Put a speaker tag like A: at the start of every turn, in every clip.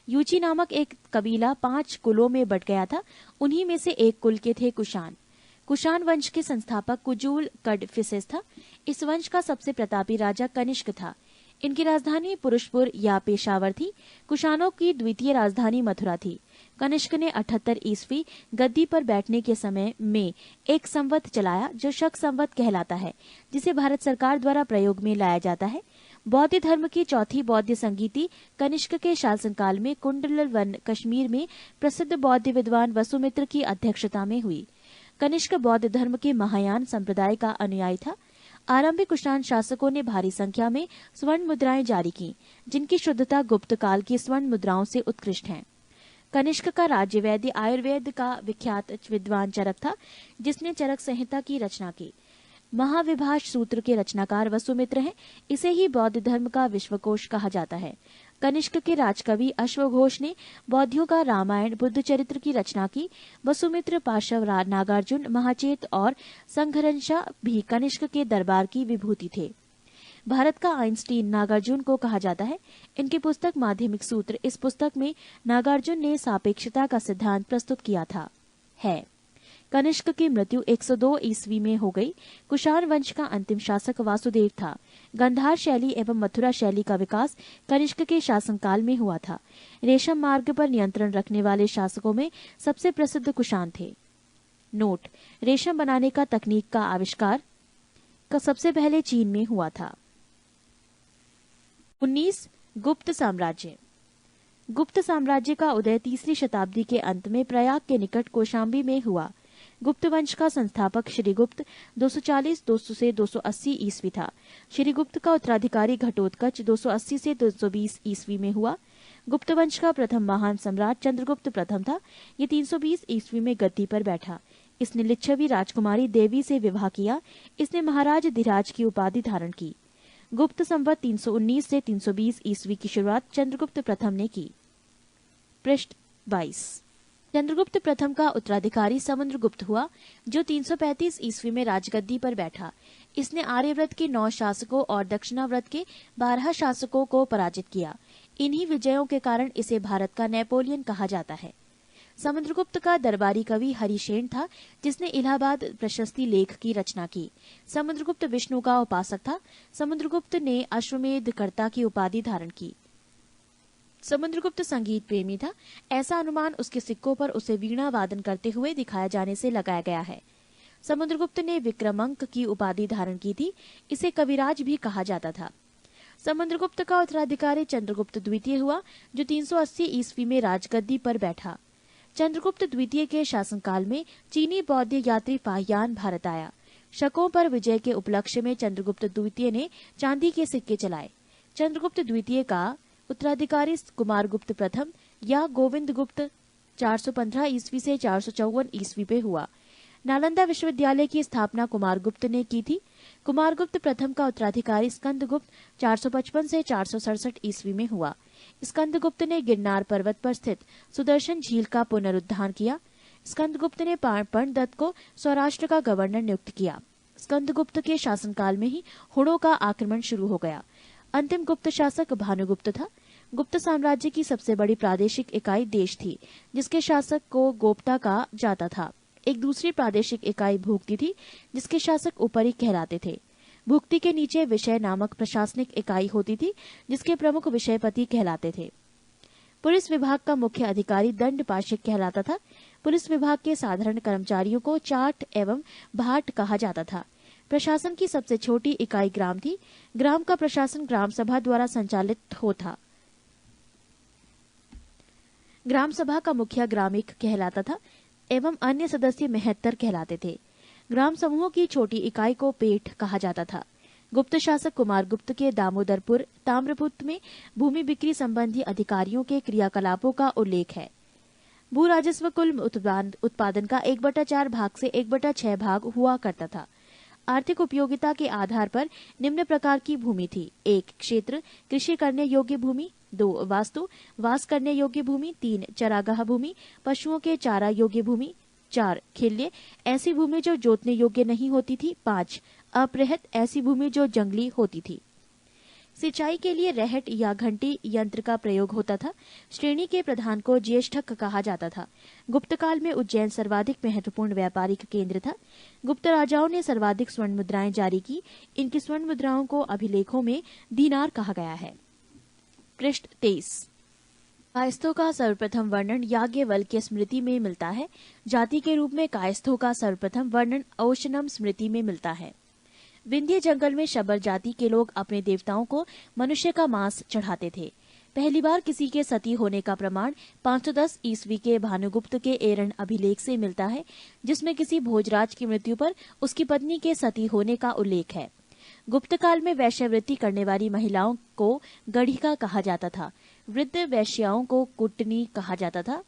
A: यूची नामक एक कबीला 5 कुलों में बट गया था। उन्हीं में से एक कुल के थे कुषाण। कुषाण वंश के संस्थापक कुजूल कड़फिसेस था। इस वंश का सबसे प्रतापी राजा कनिष्क था। इनकी राजधानी पुरुषपुर या पेशावर थी। कुषाणों की द्वितीय राजधानी मथुरा थी। कनिष्क ने 78 ईस्वी गद्दी पर बैठने के समय में एक संवत चलाया, जो शक संवत कहलाता है, जिसे भारत सरकार द्वारा प्रयोग में लाया जाता है। बौद्ध धर्म की चौथी बौद्ध संगीति कनिष्क के शासनकाल में कुंडलवन कश्मीर में प्रसिद्ध बौद्ध विद्वान वसुमित्र की अध्यक्षता में हुई। कनिष्क बौद्ध धर्म के महायान संप्रदाय का अनुयायी था। आरंभिक कुषाण शासकों ने भारी संख्या में स्वर्ण मुद्राएं जारी की, जिनकी शुद्धता गुप्त काल की स्वर्ण मुद्राओं से उत्कृष्ट है। कनिष्क का राज्य वैद्य आयुर्वेद का विख्यात विद्वान चरक था, जिसने चरक संहिता की रचना की। महाविभाष सूत्र के रचनाकार वसुमित्र हैं। इसे ही बौद्ध धर्म का विश्वकोश कहा जाता है। कनिष्क के राजकवि अश्वघोष ने बौद्धियों का रामायण बुद्ध चरित्र की रचना की। वसुमित्र, पाशव, नागार्जुन, महाचेत और संघर्षा भी कनिष्क के दरबार की विभूति थे। भारत का आइंस्टीन नागार्जुन को कहा जाता है। इनकी पुस्तक माध्यमिक सूत्र, इस पुस्तक में नागार्जुन ने सापेक्षता का सिद्धांत प्रस्तुत किया था। कनिष्क की मृत्यु 102 ईस्वी में हो गई। कुषाण वंश का अंतिम शासक वासुदेव था। गंधार शैली एवं मथुरा शैली का विकास कनिष्क के शासनकाल में हुआ था। रेशम मार्ग पर नियंत्रण रखने वाले शासकों में सबसे प्रसिद्ध कुषाण थे। नोट: रेशम बनाने का तकनीक का आविष्कार सबसे पहले चीन में हुआ था। 19. गुप्त साम्राज्य। गुप्त साम्राज्य का उदय 3री शताब्दी के अंत में प्रयाग के निकट कौशाम्बी में हुआ। गुप्त वंश का संस्थापक श्रीगुप्त 240 से 280 ईस्वी था। श्रीगुप्त का उत्तराधिकारी घटोत्कच 280 से 220 ईस्वी में हुआ। गुप्त वंश का प्रथम महान सम्राट चंद्रगुप्त प्रथम था। ये 320 ईस्वी में गद्दी पर बैठा। इसने लिच्छवी राजकुमारी देवी से विवाह किया। इसने महाराज धीराज की उपाधि धारण की। गुप्त संवत 319 से 320 ईस्वी की शुरुआत चंद्रगुप्त प्रथम ने की। पृष्ठ 22। चंद्रगुप्त प्रथम का उत्तराधिकारी समुद्रगुप्त हुआ, जो 335 ईस्वी में राजगद्दी पर बैठा। इसने आर्यव्रत के 9 शासकों और दक्षिणाव्रत के 12 शासकों को पराजित किया। इन्हीं विजयों के कारण इसे भारत का नेपोलियन कहा जाता है। समुद्रगुप्त का दरबारी कवि हरिशेन था, जिसने इलाहाबाद प्रशस्ति लेख की रचना की। समुद्रगुप्त विष्णु का उपासक था। समुद्रगुप्त ने अश्वमेध कर्ता की उपाधि धारण की। समुद्रगुप्त संगीत प्रेमी था। ऐसा अनुमान उसके सिक्कों पर उसे वीणा वादन करते हुए दिखाया जाने से लगाया गया है। समुद्रगुप्त ने विक्रमांक की उपाधि धारण की थी। इसे कविराज भी कहा जाता था। समुद्रगुप्त का उत्तराधिकारी चंद्रगुप्त द्वितीय हुआ, जो 380 ईस्वी में राजगद्दी पर बैठा। चंद्रगुप्त द्वितीय के शासनकाल में चीनी बौद्ध यात्री फाहियान भारत आया। शकों पर विजय के उपलक्ष्य में चंद्रगुप्त द्वितीय ने चांदी के सिक्के चलाए। चंद्रगुप्त द्वितीय का उत्तराधिकारी कुमारगुप्त प्रथम या गोविंद गुप्त 415 ईस्वी से 454 ईस्वी पे हुआ। नालंदा विश्वविद्यालय की स्थापना कुमारगुप्त ने की थी। कुमारगुप्त प्रथम का उत्तराधिकारी स्कंदगुप्त 455 से 467 ईस्वी में हुआ। स्कंदगुप्त ने गिरनार पर्वत पर स्थित सुदर्शन झील का पुनरुद्धार किया। स्कंदगुप्त ने पाणदत्त को सौराष्ट्र का गवर्नर नियुक्त किया। स्कंदगुप्त के शासनकाल में ही हुणों का आक्रमण शुरू हो गया। अंतिम गुप्त शासक भानुगुप्त था। गुप्त साम्राज्य की सबसे बड़ी प्रादेशिक इकाई देश थी, जिसके शासक को गोप्ता कहा जाता था। एक दूसरी प्रादेशिक इकाई भुक्ति थी, जिसके शासक उपरी कहलाते थे। भुक्ति के नीचे विषय नामक प्रशासनिक इकाई होती थी, जिसके प्रमुख विषयपति कहलाते थे। पुलिस विभाग का मुख्य अधिकारी दंड पाशिक कहलाता था। पुलिस विभाग के साधारण कर्मचारियों को चाट एवं भाट कहा जाता था। प्रशासन की सबसे छोटी इकाई ग्राम थी। ग्राम का प्रशासन ग्राम सभा द्वारा संचालित होता। ग्राम सभा का मुखिया ग्रामिक कहलाता था एवं अन्य सदस्य मेहत्तर कहलाते थे। ग्राम समूहों की छोटी इकाई को पेठ कहा जाता था। गुप्त शासक कुमारगुप्त के दामोदरपुर ताम्रपुत्र में भूमि बिक्री संबंधी अधिकारियों के क्रियाकलापों का उल्लेख है। भू राजस्व कुल उत्पादन का 1/4 भाग से 1/6 भाग हुआ करता था। आर्थिक उपयोगिता के आधार पर निम्न प्रकार की भूमि थी: 1 क्षेत्र कृषि करने योग्य भूमि, 2 वास्तु वास करने योग्य भूमि, 3 चरागाह भूमि पशुओं के चारा योग्य भूमि, 4 खिल्य ऐसी भूमि जो जोतने योग्य नहीं होती थी, 5 अप्रहत ऐसी भूमि जो जंगली होती थी। सिंचाई के लिए रहट या घंटी यंत्र का प्रयोग होता था। श्रेणी के प्रधान को ज्येष्ठक कहा जाता था। गुप्त काल में उज्जैन सर्वाधिक महत्वपूर्ण व्यापारिक केंद्र था। गुप्त राजाओं ने सर्वाधिक स्वर्ण मुद्राएं जारी की। इनकी स्वर्ण मुद्राओं को अभिलेखों में दीनार कहा गया है। पृष्ठ 23। कायस्थों का सर्वप्रथम वर्णन याज्ञवल्क्य स्मृति में मिलता है। जाति के रूप में कायस्थों का सर्वप्रथम वर्णन औशनम स्मृति में मिलता है। विंध्य जंगल में शबर जाति के लोग अपने देवताओं को मनुष्य का मांस चढ़ाते थे। पहली बार किसी के सती होने का प्रमाण 510 ईस्वी के भानुगुप्त के एरण अभिलेख से मिलता है, जिसमें किसी भोजराज की मृत्यु पर उसकी पत्नी के सती होने का उल्लेख है। गुप्त काल में वैश्यवृत्ति करने वाली महिलाओं को गढ़िका कहा जाता था। वृद्ध वैश्याओं को कुटनी कहा जाता था।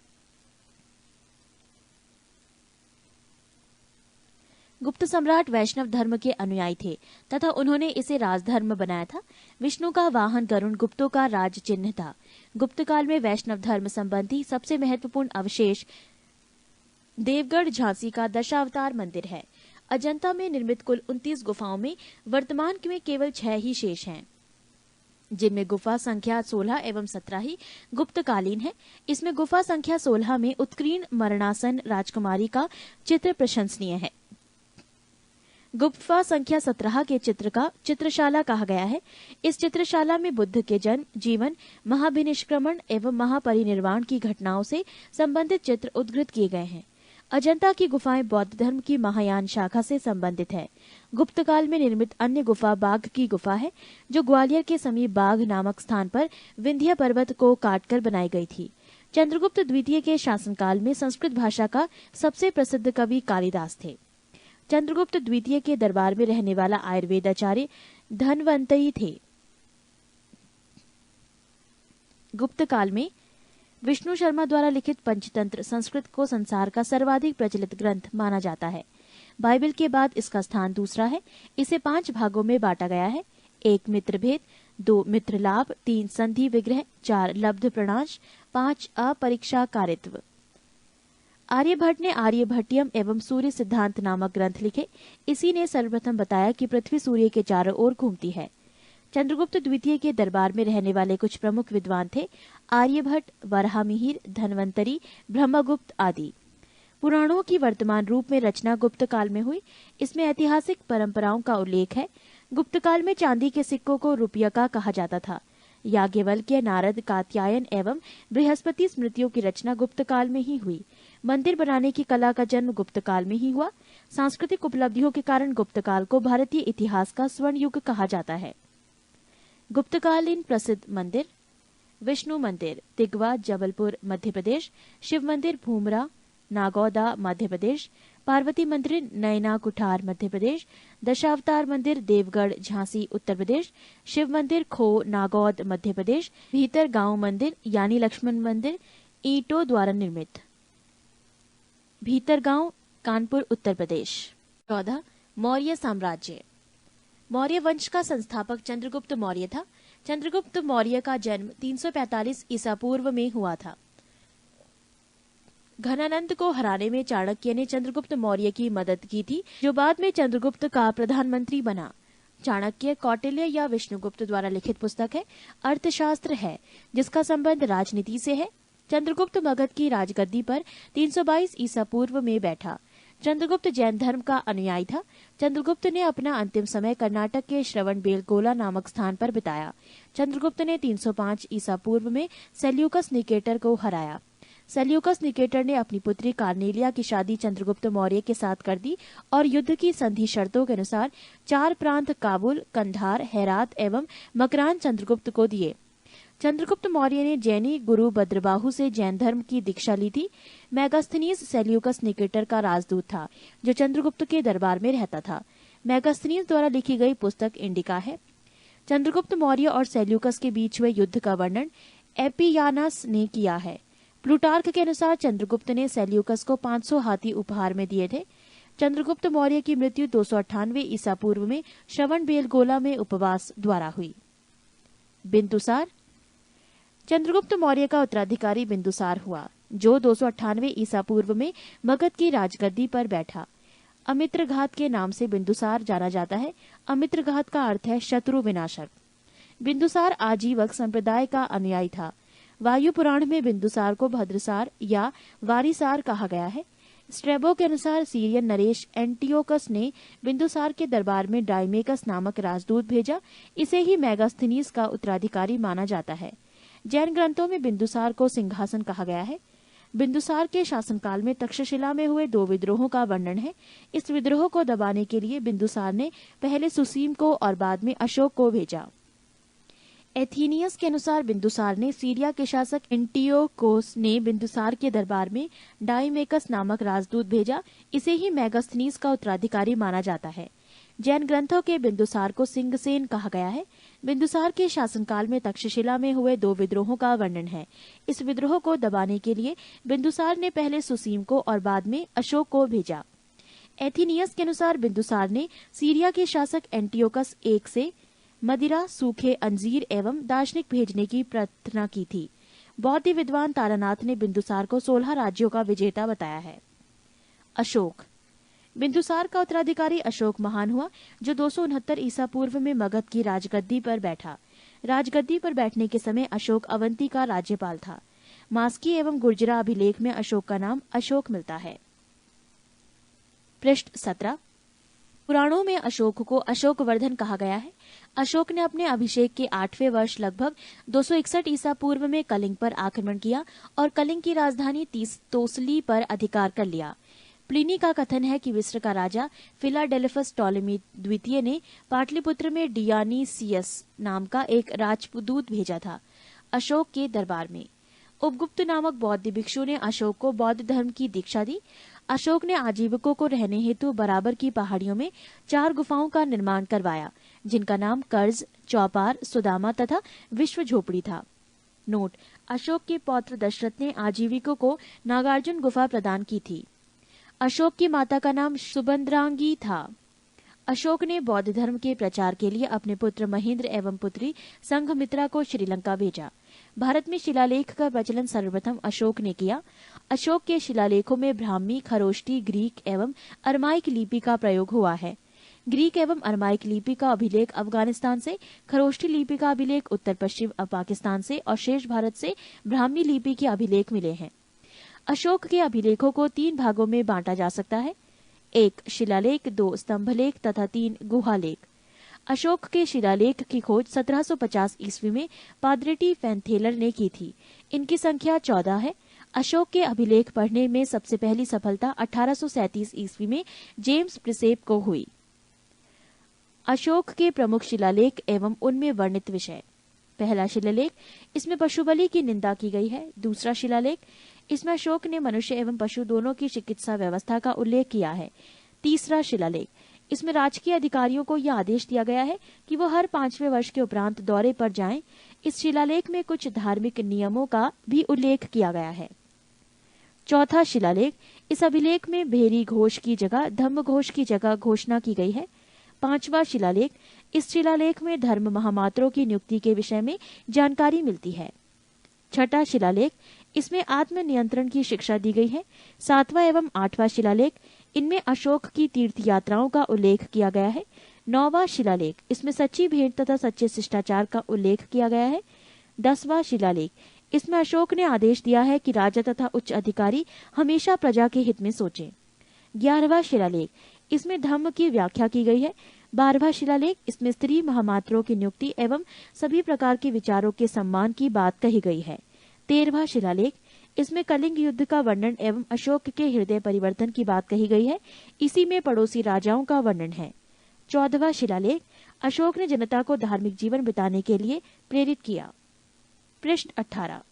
A: गुप्त सम्राट वैष्णव धर्म के अनुयायी थे तथा उन्होंने इसे राजधर्म बनाया था। विष्णु का वाहन गरुण गुप्तों का राज चिन्ह था। गुप्त काल में वैष्णव धर्म संबंधी सबसे महत्वपूर्ण अवशेष देवगढ़ झांसी का दशावतार मंदिर है। अजंता में निर्मित कुल 29 गुफाओं में वर्तमान में केवल 6 ही शेष हैं, जिनमें गुफा संख्या 16 एवं 17 ही गुप्तकालीन है। इसमें गुफा संख्या 16 में उत्कीर्ण मरणासन राजकुमारी का चित्र प्रशंसनीय है। गुफा संख्या 17 के चित्र का चित्रशाला कहा गया है। इस चित्रशाला में बुद्ध के जन्म, जीवन, महाभिनिष्क्रमण एवं महापरिनिर्वाण की घटनाओं से संबंधित चित्र उद्धृत किए गए हैं। अजंता की गुफाएं बौद्ध धर्म की महायान शाखा से संबंधित है। गुप्त काल में निर्मित अन्य गुफा बाघ की गुफा है, जो ग्वालियर के समीप बाघ नामक स्थान पर विंध्य पर्वत को काटकर बनाई गई थी। चंद्रगुप्त द्वितीय के शासनकाल में संस्कृत भाषा का सबसे प्रसिद्ध कवि कालिदास थे। चंद्रगुप्त द्वितीय के दरबार में रहने वाला आयुर्वेदाचार्य धन्वंतरी थे। गुप्त काल में विष्णु शर्मा द्वारा लिखित पंचतंत्र संस्कृत को संसार का सर्वाधिक प्रचलित ग्रंथ माना जाता है। बाइबल के बाद इसका स्थान दूसरा है। इसे 5 भागों में बांटा गया है। 1 मित्र भेद, 2 मित्र लाभ, 3 संधि विग्रह, 4 लब्ध प्रणाश, 5 अपरीक्षा कारित्व। आर्यभट्ट ने आर्यभट्टियम एवं सूर्य सिद्धांत नामक ग्रंथ लिखे। इसी ने सर्वप्रथम बताया कि पृथ्वी सूर्य के चारों ओर घूमती है। चंद्रगुप्त द्वितीय के दरबार में रहने वाले कुछ प्रमुख विद्वान थे आर्यभट्ट, वराहमिहिर, धन्वंतरी, ब्रह्मगुप्त आदि। पुराणों की वर्तमान रूप में रचना गुप्त काल में हुई। इसमें ऐतिहासिक परंपराओं का उल्लेख है। गुप्त काल में चांदी के सिक्कों को रुपयका कहा जाता था। याज्ञवल्क्य, नारद, कात्यायन एवं बृहस्पति स्मृतियों की रचना गुप्त काल में ही हुई। मंदिर बनाने की कला का जन्म गुप्त काल में ही हुआ। सांस्कृतिक उपलब्धियों के कारण गुप्त काल को भारतीय इतिहास का स्वर्ण युग कहा जाता है। गुप्तकालीन प्रसिद्ध मंदिर: विष्णु मंदिर, तिगवा, जबलपुर, मध्य प्रदेश। शिव मंदिर, भूमरा, नागौदा, मध्य प्रदेश। पार्वती मंदिर, नैना कुठार, मध्य प्रदेश। दशावतार मंदिर, देवगढ़, झांसी, उत्तर प्रदेश। शिव मंदिर, खो, नागौद, मध्य प्रदेश। भीतर गांव मंदिर यानी लक्ष्मण मंदिर, ईंटों द्वारा निर्मित, भीतर गांव, कानपुर, उत्तर प्रदेश। 14. मौर्य साम्राज्य। मौर्य वंश का संस्थापक चंद्रगुप्त मौर्य था। चंद्रगुप्त मौर्य का जन्म 345 ईसा पूर्व में हुआ था। घनानंद को हराने में चाणक्य ने चंद्रगुप्त मौर्य की मदद की थी, जो बाद में चंद्रगुप्त का प्रधानमंत्री बना। चाणक्य कौटिल्य या विष्णुगुप्त द्वारा लिखित पुस्तक है। अर्थशास्त्र है, जिसका संबंध राजनीति से है। चंद्रगुप्त मगध की राजगद्दी पर 322 ईसा पूर्व में बैठा। चंद्रगुप्त जैन धर्म का अनुयायी था। चंद्रगुप्त ने अपना अंतिम समय कर्नाटक के श्रवणबेलगोला नामक स्थान पर बिताया। चंद्रगुप्त ने 305 ईसा पूर्व में सेल्यूकस निकेटर को हराया। सेल्यूकस निकेटर ने अपनी पुत्री कार्नेलिया की शादी चंद्रगुप्त मौर्य के साथ कर दी और युद्ध की संधि शर्तों के अनुसार 4 प्रांत काबुल, कंधार, हेरात एवं मकरान चंद्रगुप्त को दिए। चंद्रगुप्त मौर्य ने जैनी गुरु भद्रबाहु से जैन धर्म की दीक्षा ली थी। मेगास्थनीज सेल्यूकस निकेटर का राजदूत था, जो चंद्रगुप्त के दरबार में रहता था। मेगास्थनीज द्वारा लिखी गई पुस्तक इंडिका है। चंद्रगुप्त मौर्य और सेल्यूकस के बीच हुए युद्ध का वर्णन एपियानस ने किया है। प्लूटार्क के अनुसार चंद्रगुप्त ने सेल्यूकस को 500 हाथी उपहार में दिए थे। चंद्रगुप्त मौर्य की मृत्यु 298 ईसा पूर्व में श्रवणबेलगोला में उपवास द्वारा हुई। बिंदुसार। चंद्रगुप्त मौर्य का उत्तराधिकारी बिंदुसार हुआ, जो 298 ईसा पूर्व में मगध की राजगद्दी पर बैठा। अमित्रघात के नाम से बिंदुसार जाना जाता है। अमित्रघात का अर्थ है शत्रु विनाशक। बिंदुसार आजीवक संप्रदाय का अनुयायी था। वायु पुराण में बिंदुसार को भद्रसार या वारिसार कहा गया है। स्ट्रेबो के अनुसार सीरियन नरेश एंटियोकस ने बिंदुसार के दरबार में डाइमेकस नामक राजदूत भेजा। इसे ही मेगास्थनीज का उत्तराधिकारी माना जाता है। जैन ग्रंथों में बिंदुसार को सिंहासन कहा गया है। बिंदुसार के शासनकाल में तक्षशिला में हुए 2 विद्रोहों का वर्णन है। इस विद्रोह को दबाने के लिए बिंदुसार ने पहले सुसीम को और बाद में अशोक को भेजा। एथीनियस के अनुसार बिंदुसार ने सीरिया के शासक एंटियोकोस ने बिंदुसार के दरबार में डाइमेकस नामक राजदूत भेजा। इसे ही मेगास्थनीज का उत्तराधिकारी माना जाता है। जैन ग्रंथों के बिंदुसार को सिंगसेन कहा गया है। बिंदुसार के शासनकाल में तक्षशिला में हुए 2 विद्रोहों का वर्णन है। इस विद्रोह को दबाने के लिए बिंदुसार ने पहले सुसीम को और बाद में अशोक को भेजा। एथीनियस के अनुसार बिंदुसार ने सीरिया के शासक एंटियोकस I से मदिरा, सूखे अंजीर एवं दार्शनिक भेजने की प्रार्थना की थी। बौद्ध विद्वान तारानाथ ने बिंदुसार को 16 राज्यों का विजेता बताया है। अशोक बिंदुसार का उत्तराधिकारी अशोक महान हुआ, जो 269 ईसा पूर्व में मगध की राजगद्दी पर बैठा। राजगद्दी पर बैठने के समय अशोक अवंती का राज्यपाल था। मास्की एवं गुर्जरा अभिलेख में अशोक का नाम अशोक मिलता है। पृष्ठ 17। पुराणों में अशोक को अशोकवर्धन कहा गया है। अशोक ने अपने अभिषेक के 8वें वर्ष लगभग 261 ईसा पूर्व में कलिंग पर आक्रमण किया और कलिंग की राजधानी तोसली पर अधिकार कर लिया। प्लिनी का कथन है कि मिस्र का राजा फिलाडेल्फस टॉलेमी द्वितीय ने पाटलिपुत्र में डियानीसियस नाम का एक राजदूत भेजा था अशोक के दरबार में। उपगुप्त नामक बौद्ध भिक्षु ने अशोक को बौद्ध धर्म की दीक्षा दी। अशोक ने आजीविकों को रहने हेतु बराबर की पहाड़ियों में 4 गुफाओं का निर्माण करवाया, जिनका नाम कर्ज, चौपार, सुदामा तथा विश्व झोपड़ी था। नोट: अशोक के पौत्र दशरथ ने आजीविकों को नागार्जुन गुफा प्रदान की थी। अशोक की माता का नाम सुबंद्रांगी था। अशोक ने बौद्ध धर्म के प्रचार के लिए अपने पुत्र महेंद्र एवं पुत्री संघमित्रा को श्रीलंका भेजा। भारत में शिलालेख का प्रचलन सर्वप्रथम अशोक ने किया। अशोक के शिलालेखों में ब्राह्मी, खरोष्टी, ग्रीक एवं अरमाइक लिपि का प्रयोग हुआ है। ग्रीक एवं अरमाइक लिपि का अभिलेख अफगानिस्तान से, खरोष्टी लिपि का अभिलेख उत्तर पश्चिम पाकिस्तान से और शेष भारत से ब्राह्मी लिपि के अभिलेख मिले हैं। अशोक के अभिलेखों को 3 भागों में बांटा जा सकता है: 1 शिलालेख, 2 स्तंभलेख तथा 3 गुहालेख। अशोक के शिलालेख की खोज 1750 ईस्वी में पाद्रेटी फैनथेलर ने की थी। इनकी संख्या 14 है। अशोक के अभिलेख पढ़ने में सबसे पहली सफलता 1837 ईस्वी में जेम्स प्रिसेप को हुई। अशोक के प्रमुख शिलालेख एवं उनमें वर्णित विषय: पहला शिलालेख, इसमें पशु बलि की निंदा की गई है। दूसरा शिलालेख, इसमें अशोक ने मनुष्य एवं पशु दोनों की चिकित्सा व्यवस्था का उल्लेख किया है। तीसरा शिलालेख, इसमें राजकीय अधिकारियों को यह आदेश दिया गया है कि वो हर 5वें वर्ष के उपरांत दौरे पर जाएं। इस शिलालेख में कुछ धार्मिक नियमों का भी उल्लेख किया गया है। चौथा शिलालेख, इस अभिलेख में भेरी घोष की जगह धम्म घोष की जगह घोषणा की गई है। 5वां शिलालेख, इस शिलालेख में धर्म महामात्रों की नियुक्ति के विषय में जानकारी मिलती है। 6ठा शिलालेख, इसमें आत्म नियंत्रण की शिक्षा दी गई है। 7वां एवं 8वां शिलालेख, इनमें अशोक की तीर्थ यात्राओं का उल्लेख किया गया है। 9वां शिलालेख, इसमें सच्ची भेंट तथा सच्चे शिष्टाचार का उल्लेख किया गया है। 10वां शिलालेख, इसमें अशोक ने आदेश दिया है कि राजा तथा उच्च अधिकारी हमेशा प्रजा के हित में सोचें। 11वां शिलालेख, इसमें धम्म की व्याख्या की गई है। 12वां शिलालेख, इसमें स्त्री महामात्रों की नियुक्ति एवं सभी प्रकार के विचारों के सम्मान की बात कही गई है। 13वां शिलालेख, इसमें कलिंग युद्ध का वर्णन एवं अशोक के हृदय परिवर्तन की बात कही गई है। इसी में पड़ोसी राजाओं का वर्णन है। 14वां शिलालेख, अशोक ने जनता को धार्मिक जीवन बिताने के लिए प्रेरित किया। पृष्ठ 18।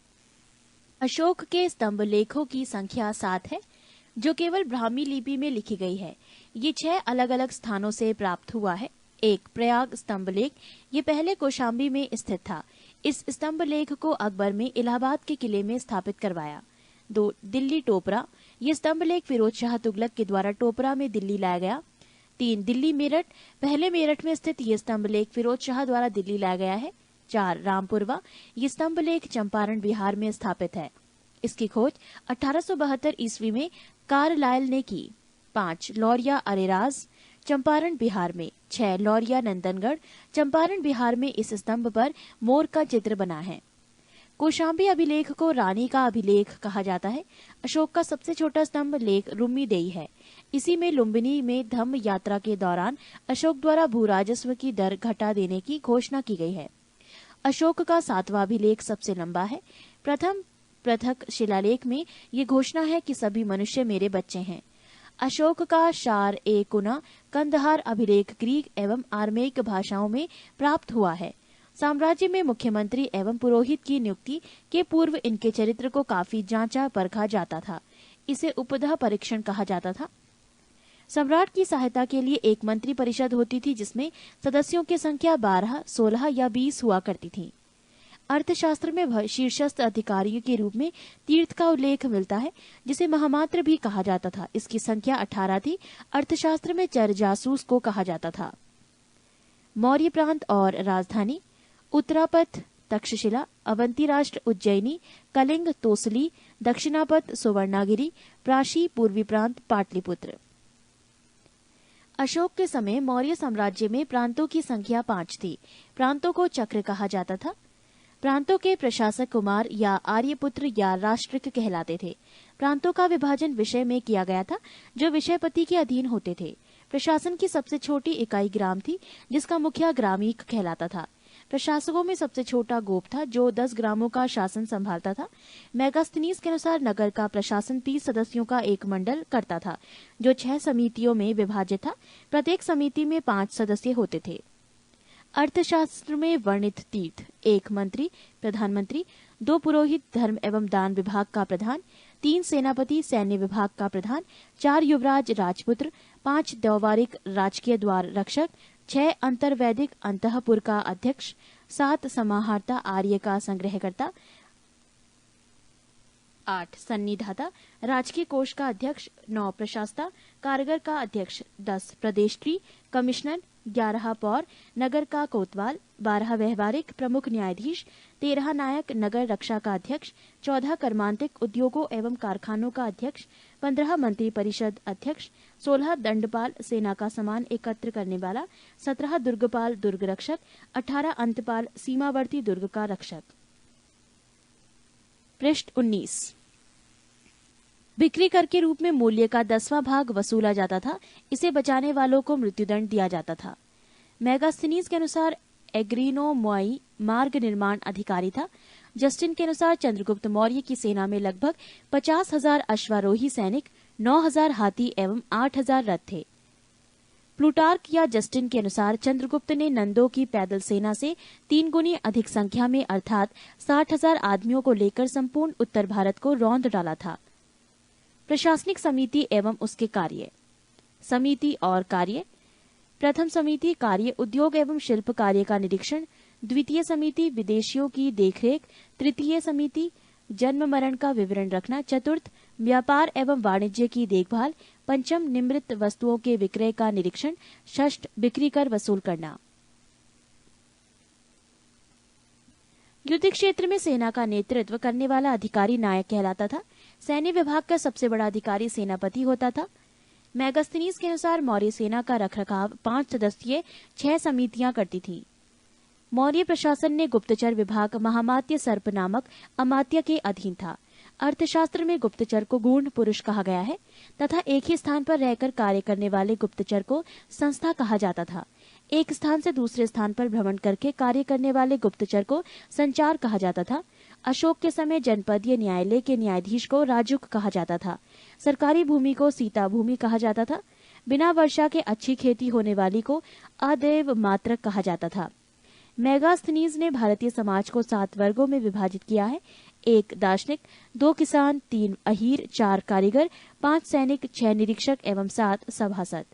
A: अशोक के स्तंभ लेखों की संख्या 7 है, जो केवल ब्राह्मी लिपि में लिखी गई है। ये 6 अलग अलग स्थानों से प्राप्त हुआ है। 1 प्रयाग स्तंभ लेख, ये पहले कौशाम्बी में स्थित था। इस स्तंभ लेख को अकबर में इलाहाबाद के किले में स्थापित करवाया। 2 दिल्ली टोपरा, ये स्तंभ लेख फिरोज शाह तुगलक के द्वारा टोपरा में दिल्ली लाया गया। 3 दिल्ली मेरठ, पहले मेरठ में स्थित ये स्तंभ लेख फिरोज शाह द्वारा दिल्ली लाया गया है। 4 रामपुरवा, ये स्तंभ लेख चंपारण बिहार में स्थापित है। इसकी खोज 1872 ईस्वी में कार्लाइल ने की। 5 लौरिया अरेराज, चंपारण बिहार में। 6 लौरिया नंदनगढ़, चंपारण बिहार में इस स्तंभ पर मोर का चित्र बना है। कौशाम्बी अभिलेख को रानी का अभिलेख कहा जाता है। अशोक का सबसे छोटा स्तंभ लेख रुम्मीदेई है। इसी में लुम्बिनी में धम्म यात्रा के दौरान अशोक द्वारा भू राजस्व की दर घटा देने की घोषणा की गई है। अशोक का 7वां अभिलेख सबसे लंबा है। प्रथम पृथक शिलालेख में ये घोषणा है कि सभी मनुष्य मेरे बच्चे हैं। अशोक का शार ए कुना कंदहार अभिलेख ग्रीक एवं आर्मेयिक भाषाओं में प्राप्त हुआ है। साम्राज्य में मुख्यमंत्री एवं पुरोहित की नियुक्ति के पूर्व इनके चरित्र को काफी जांचा परखा जाता था। इसे उपधा परीक्षण कहा जाता था। सम्राट की सहायता के लिए एक मंत्री परिषद होती थी, जिसमें सदस्यों की संख्या 12, 16 या 20 हुआ करती थी। अर्थशास्त्र में शीर्षस्थ अधिकारियों के रूप में तीर्थ का उल्लेख मिलता है, जिसे महामात्र भी कहा जाता था। इसकी संख्या 18 थी। अर्थशास्त्र में चर जासूस को कहा जाता था। मौर्य प्रांत और राजधानी: उत्तरापथ तक्षशिला, अवंती राष्ट्र उज्जैनी, कलिंग तोसली, दक्षिणापथ सुवर्णागिरी, प्राशी पूर्वी प्रांत पाटलिपुत्र। अशोक के समय मौर्य साम्राज्य में प्रांतों की संख्या 5 थी। प्रांतों को चक्र कहा जाता था। प्रांतों के प्रशासक कुमार या आर्यपुत्र या राष्ट्रिक कहलाते थे। प्रांतों का विभाजन विषय में किया गया था, जो विषयपति के अधीन होते थे। प्रशासन की सबसे छोटी इकाई ग्राम थी, जिसका मुखिया ग्रामीक कहलाता था। प्रशासकों में सबसे छोटा गोप था, जो 10 ग्रामों का शासन संभालता था। मेगास्थनीज के अनुसार नगर का प्रशासन 30 सदस्यों का एक मंडल करता था, जो 6 समितियों में विभाजित था। प्रत्येक समिति में 5 सदस्य होते थे। अर्थशास्त्र में वर्णित तीर्थ: 1 मंत्री प्रधानमंत्री, 2 पुरोहित धर्म एवं दान विभाग का प्रधान, 3 सेनापति सैन्य विभाग का प्रधान, 4 युवराज राजपुत्र, 5 द्यौवारिक राजकीय द्वार रक्षक, 6 अंतर्वैदिक अंतःपुर का अध्यक्ष, 7 समाहर्ता आर्य का संग्रहकर्ता, 8 सन्निधाता राजकीय कोष का अध्यक्ष, 9 प्रशास्ता कारगर का अध्यक्ष, 10 प्रदेष्ट्री कमिश्नर, 11 पौर नगर का कोतवाल, 12 व्यवहारिक प्रमुख न्यायाधीश, 13 नायक नगर रक्षा का अध्यक्ष, 14 कर्मांतिक उद्योगों एवं कारखानों का अध्यक्ष, 15 मंत्री परिषद अध्यक्ष, 16 दंडपाल सेना का सामान एकत्र करने वाला, 17 दुर्गपाल दुर्ग रक्षक, 18 अंतपाल सीमावर्ती दुर्ग का रक्षक। पृष्ठ 19। बिक्री कर के रूप में मूल्य का 10वां भाग वसूला जाता था। इसे बचाने वालों को मृत्युदंड दिया जाता था। मेगास्थनीज के अनुसार एग्रीनोमोई मार्ग निर्माण अधिकारी था। जस्टिन के अनुसार चंद्रगुप्त मौर्य की सेना में लगभग 50,000 अश्वारोही सैनिक, 9,000 हाथी एवं 8,000 रथ थे। प्लूटार्क या जस्टिन के अनुसार चंद्रगुप्त ने नंदों की पैदल सेना से 3 गुनी अधिक संख्या में अर्थात 60,000 आदमियों को लेकर संपूर्ण उत्तर भारत को रौंद डाला था। प्रशासनिक समिति एवं उसके कार्य: समिति और कार्य: प्रथम समिति कार्य उद्योग एवं शिल्प कार्य का निरीक्षण, द्वितीय समिति विदेशियों की देखरेख, तृतीय समिति जन्म मरण का विवरण रखना, चतुर्थ व्यापार एवं वाणिज्य की देखभाल, पंचम निम्रित वस्तुओं के विक्रय का निरीक्षण, षष्ठ बिक्री कर वसूल करना। युद्ध क्षेत्र में सेना का नेतृत्व करने वाला अधिकारी नायक कहलाता था। सैन्य विभाग का सबसे बड़ा अधिकारी सेनापति होता था। मेगास्थनीज के अनुसार मौर्य सेना का रखरखाव 5 सदस्यीय 6 समितियां करती थी। मौर्य प्रशासन ने गुप्तचर विभाग महामात्य सर्प नामक अमात्य के अधीन था। अर्थशास्त्र में गुप्तचर को गूढ़ पुरुष कहा गया है तथा एक ही स्थान पर रहकर कार्य करने वाले गुप्तचर को संस्था कहा जाता था। एक स्थान से दूसरे स्थान पर भ्रमण करके कार्य करने वाले गुप्तचर को संचार कहा जाता था। अशोक के समय जनपदीय न्यायालय के न्यायाधीश को राजुक कहा जाता था। सरकारी भूमि को सीता भूमि कहा जाता था। बिना वर्षा के अच्छी खेती होने वाली को अदैव मात्रक कहा जाता था। मेगास्थनीज ने भारतीय समाज को 7 वर्गों में विभाजित किया है: 1 दार्शनिक, 2 किसान, 3 अहीर, 4 कारीगर, 5 सैनिक, 6 निरीक्षक एवं 7 सभासद।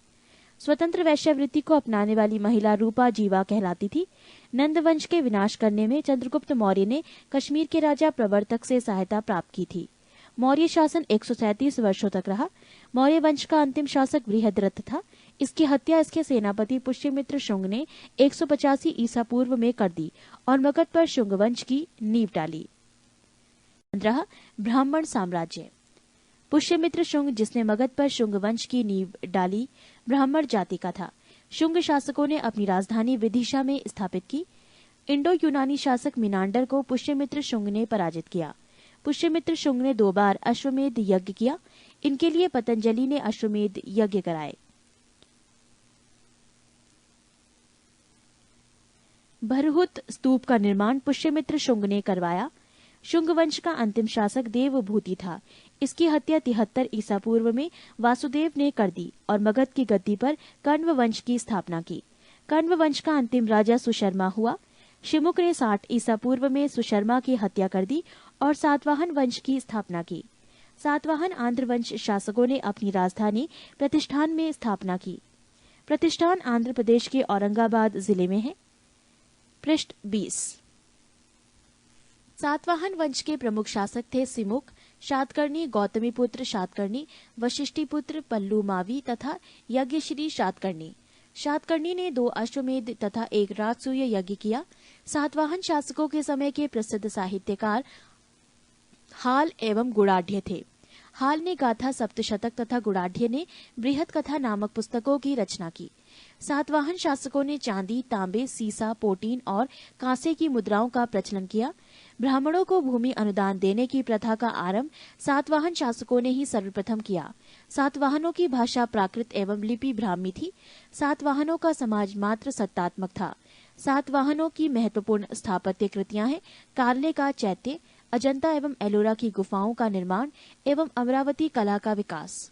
A: स्वतंत्र वैश्यावृत्ति को अपनाने वाली महिला रूपा जीवा कहलाती थी। नंद वंश के विनाश करने में चंद्रगुप्त मौर्य ने कश्मीर के राजा प्रवर्तक से सहायता प्राप्त की थी। मौर्य शासन 137 वर्षों तक रहा। मौर्य वंश का अंतिम शासक बृहद्रथ था। इसकी हत्या इसके सेनापति पुष्यमित्र शुंग ने 185 ईसा पूर्व में कर दी और मगध पर शुंग वंश की नींव डाली। 15 ब्राह्मण साम्राज्य। पुष्यमित्र शुंग, जिसने मगध पर शुंग वंश की नींव डाली, ब्राह्मण जाति का था। शुंग शासकों ने अपनी राजधानी विदिशा में स्थापित की। इंडो यूनानी शासक मिनांडर को पुष्यमित्र शुंग ने पराजित किया। पुष्यमित्र शुंग ने 2 बार अश्वमेध यज्ञ किया। इनके लिए पतंजलि ने अश्वमेध यज्ञ कराए। भरहुत स्तूप का निर्माण पुष्यमित्र शुंग ने करवाया। शुंग वंश का अंतिम शासक देवभूति था। इसकी हत्या 73 ईसा पूर्व में वासुदेव ने कर दी और मगध की गद्दी पर कण्व वंश की स्थापना की। कण्व वंश का अंतिम राजा सुशर्मा हुआ। शिमुक ने 60 ईसा पूर्व में सुशर्मा की हत्या कर दी और सातवाहन वंश की स्थापना की। सातवाहन आंध्र वंश शासकों ने अपनी राजधानी प्रतिष्ठान में स्थापना की। प्रतिष्ठान आंध्र प्रदेश के औरंगाबाद जिले में है। पृष्ठ 20। सातवाहन वंश के प्रमुख शासक थे सिमुक, शातकर्णी, गौतमीपुत्र शातकर्णी, वशिष्ठीपुत्र पल्लूमावी तथा यज्ञश्री शातकर्णी। शातकर्णी ने 2 अश्वमेध तथा 1 राजसूय यज्ञ किया। सातवाहन शासकों के समय के प्रसिद्ध साहित्यकार हाल एवं गुणाढ़्य थे। हाल ने गाथा सप्तशतक तथा गुणाढ़्य ने बृहत कथा नामक पुस्तकों की रचना की। सातवाहन शासकों ने चांदी, तांबे, सीसा, पोटीन और कांसे की मुद्राओं का प्रचलन किया। ब्राह्मणों को भूमि अनुदान देने की प्रथा का आरंभ सातवाहन शासकों ने ही सर्वप्रथम किया। सातवाहनों की भाषा प्राकृत एवं लिपि ब्राह्मी थी। सातवाहनों का समाज मात्र सत्तात्मक था। सातवाहनों की महत्वपूर्ण स्थापत्य कृतियां हैं कार्ले का चैत्य, अजंता एवं एलोरा की गुफाओं का निर्माण एवं अमरावती कला का विकास।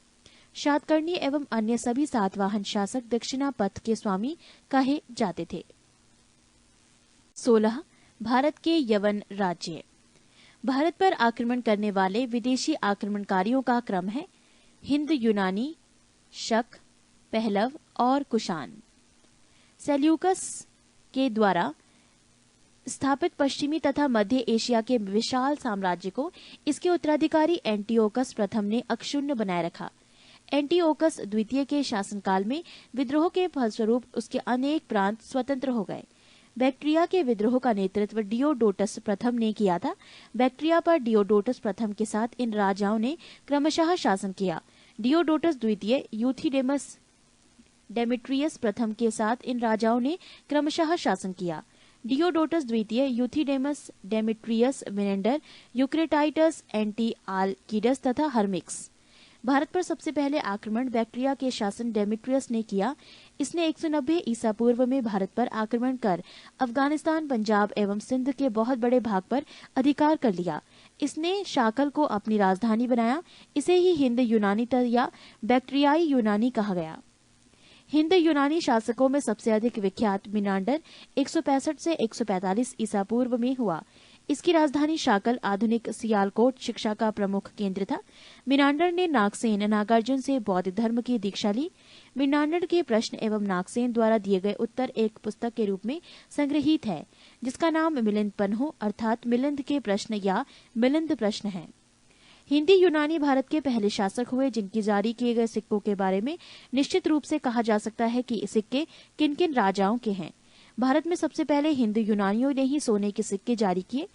A: शातकर्णी एवं अन्य सभी सातवाहन शासक दक्षिणा पथ के स्वामी कहे जाते थे। 16. भारत के यवन राज्य। भारत पर आक्रमण करने वाले विदेशी आक्रमणकारियों का क्रम है: हिंद यूनानी, शक, पहलव और कुषाण। सेल्यूकस के द्वारा स्थापित पश्चिमी तथा मध्य एशिया के विशाल साम्राज्य को इसके उत्तराधिकारी एंटिओकस प्रथम ने अक्षुण्ण बनाए रखा। एंटिओकस द्वितीय के शासनकाल में विद्रोह के फलस्वरूप उसके अनेक प्रांत स्वतंत्र हो गए। बैक्ट्रिया के विद्रोह का नेतृत्व डियोडोटस प्रथम ने किया था। बैक्ट्रिया पर डियोडोटस प्रथम के साथ इन राजाओं ने क्रमशः शासन किया। डियोडोटस द्वितीय, यूथिडेमस, डेमेट्रियस प्रथम के साथ इन राजाओं ने क्रमशः शासन किया। डियोडोटस द्वितीय, यूथिडेमस, डेमेट्रियस, विनेंडर, यूक्रेटाइटस, एंटीआलकीडस तथा हर्मिक्स। भारत पर सबसे पहले आक्रमण बैक्ट्रिया के शासन डेमेट्रियस ने किया। इसने 190 ईसा पूर्व में भारत पर आक्रमण कर अफगानिस्तान, पंजाब एवं सिंध के बहुत बड़े भाग पर अधिकार कर लिया। इसने शाकल को अपनी राजधानी बनाया। इसे ही हिंद यूनानी या बैक्ट्रियाई यूनानी कहा गया। हिंद यूनानी शासकों में सबसे अधिक विख्यात मिनांडर 165 से 145 ईसा पूर्व में हुआ। इसकी राजधानी शाकल आधुनिक सियालकोट शिक्षा का प्रमुख केंद्र था। मिनांडर ने नागसेन नागार्जुन से बौद्ध धर्म की दीक्षा ली। मिनांडर के प्रश्न एवं नागसेन द्वारा दिए गए उत्तर एक पुस्तक के रूप में संग्रहित है, जिसका नाम मिलिंद पन्हो अर्थात मिलिंद के प्रश्न या मिलिंद प्रश्न है। हिंदी यूनानी भारत के पहले शासक हुए, जिनकी जारी किए गए सिक्कों के बारे में निश्चित रूप से कहा जा सकता है कि सिक्के किन किन राजाओं के हैं। भारत में सबसे पहले हिंद यूनानियों ने ही सोने के सिक्के जारी किए।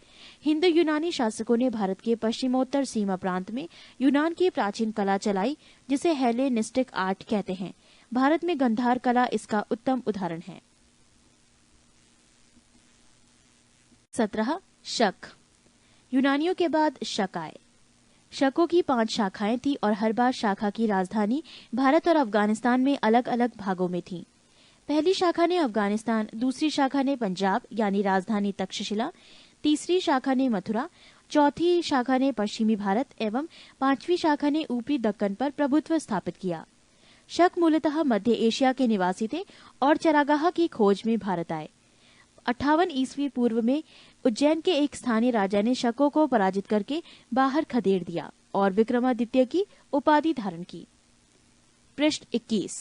A: हिंद यूनानी शासकों ने भारत के पश्चिमोत्तर सीमा प्रांत में यूनान की प्राचीन कला चलाई, जिसे हेलेनिस्टिक आर्ट कहते हैं। भारत में गंधार कला इसका उत्तम उदाहरण है। 17. शक। यूनानियों के बाद शक आए। शकों की 5 शाखाएं थी और हर बार शाखा की राजधानी भारत और अफगानिस्तान में अलग अलग भागों में थी। पहली शाखा ने अफगानिस्तान, दूसरी शाखा ने पंजाब यानी राजधानी तक्षशिला, तीसरी शाखा ने मथुरा, चौथी शाखा ने पश्चिमी भारत एवं 5वीं शाखा ने ऊपरी दक्कन पर प्रभुत्व स्थापित किया। शक मूलतः मध्य एशिया के निवासी थे और चरागाह की खोज में भारत आए। 58 ईस्वी पूर्व में उज्जैन के एक स्थानीय राजा ने शकों को पराजित करके बाहर खदेड़ दिया और विक्रमादित्य की उपाधि धारण की। पृष्ठ 21।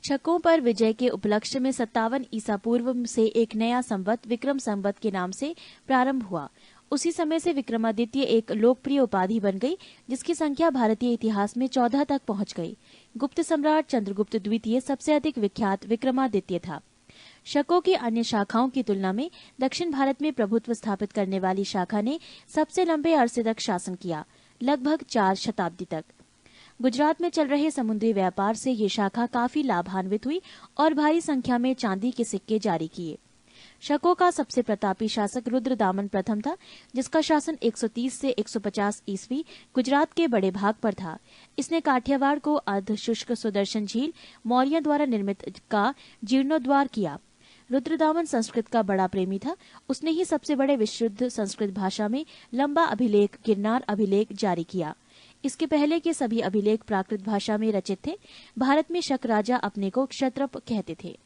A: शकों पर विजय के उपलक्ष्य में 57 ईसा पूर्व से एक नया संवत विक्रम संवत के नाम से प्रारंभ हुआ। उसी समय से विक्रमादित्य एक लोकप्रिय उपाधि बन गई, जिसकी संख्या भारतीय इतिहास में 14 तक पहुंच गई। गुप्त सम्राट चंद्रगुप्त द्वितीय सबसे अधिक विख्यात विक्रमादित्य था। शकों की अन्य शाखाओं की तुलना में दक्षिण भारत में प्रभुत्व स्थापित करने वाली शाखा ने सबसे लंबे अरसे तक शासन किया, लगभग 4 शताब्दी तक। गुजरात में चल रहे समुद्री व्यापार से ये शाखा काफी लाभान्वित हुई और भारी संख्या में चांदी के सिक्के जारी किए। शकों का सबसे प्रतापी शासक रुद्रदामन प्रथम था, जिसका शासन 130 से 150 ईस्वी गुजरात के बड़े भाग पर था। इसने काठियावाड़ को अर्धशुष्क सुदर्शन झील मौर्यों द्वारा निर्मित का जीर्णोद्वार किया। रुद्रदामन संस्कृत का बड़ा प्रेमी था। उसने ही सबसे बड़े विशुद्ध संस्कृत भाषा में लंबा अभिलेख गिरनार अभिलेख जारी किया। इसके पहले के सभी अभिलेख प्राकृत भाषा में रचित थे। भारत में शक राजा अपने को क्षत्रप कहते थे।